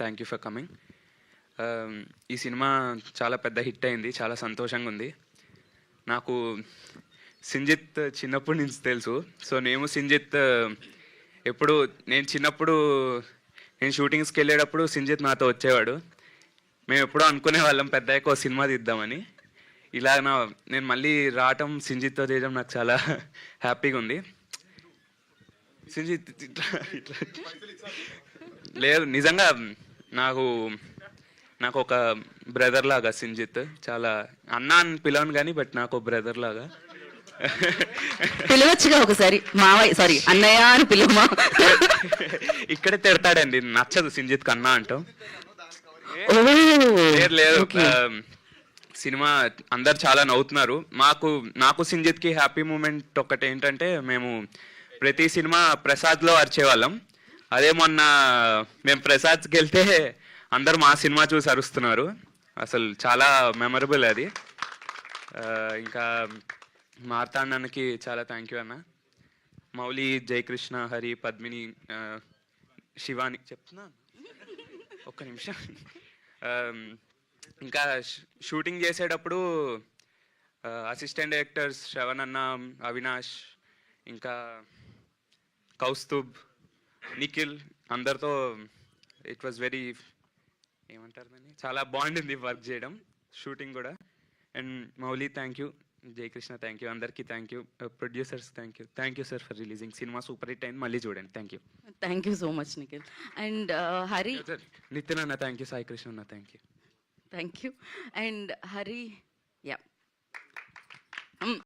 Thank you for coming. ఈ cinema చాలా పెద్ద హిట్ అయింది, చాలా సంతోషంగా ఉంది. నాకు సింజిత్ చిన్నప్పటి నుంచి తెలుసు. సో నేను సింజిత్ ఎప్పుడు నేను చిన్నప్పుడు నేను షూటింగ్స్కి వెళ్ళేటప్పుడు సింజిత్ నాతో వచ్చేవాడు. మేము ఎప్పుడూ అనుకునే వాళ్ళం పెద్ద ఎక్కువ సినిమా తీద్దామని. ఇలా నేను మళ్ళీ రావటం సింజిత్తో చేయడం నాకు చాలా హ్యాపీగా ఉంది. సింజిత్ లేదు, నిజంగా నాకు నాకు ఒక బ్రదర్ లాగా సింజిత్. చాలా అన్న అని పిలవను కానీ బట్ నాకు బ్రదర్ లాగా. పిలవచ్చుగా ఒకసారి మావయ్య, సారీ అన్నయ్య అని పిలువమా? ఇక్కడే తిడతాడండి, నచ్చదు సింజిత్ కన్నా అంటాం. లేదు లేదు, సినిమా అందరు చాలా నవ్వుతున్నారు. నాకు సింజిత్కి హ్యాపీ మూమెంట్ ఒకటి ఏంటంటే, మేము ప్రతి సినిమా ప్రసాద్లో అరిచేవాళ్ళం. అదే మొన్న మేము ప్రసాద్కి వెళ్తే అందరు మా సినిమా చూసి అరుస్తున్నారు. అసలు చాలా మెమరబుల్ అది. ఇంకా మార్తాండానికి చాలా థ్యాంక్ యూ అన్న. మౌలి, జయకృష్ణ, హరి, పద్మిని, శివాని చెప్తున్నా ఒక్క నిమిషం. ఇంకా షూటింగ్ చేసేటప్పుడు అసిస్టెంట్ డైరెక్టర్స్ శ్రవణ్ అన్న, అవినాష్, ఇంకా కౌస్తుబ్, నిఖిల్ అందరితో ఇట్ వాజ్ వెరీ ఏమంటారు దాన్ని, చాలా బాగుండింది వర్క్ చేయడం, షూటింగ్ కూడా. And Mouli thank you, Jayakrishna thank you, అందరికీ thank you, producers thank you sir for releasing. Cinema super hit అయింది, మళ్ళీ చూడండి. Thank you. Thank you so much Nikhil. And Hari. Nitin అన్న థ్యాంక్ యూ, సాయి కృష్ణ అన్న thank you. Thank you. And Hari, yeah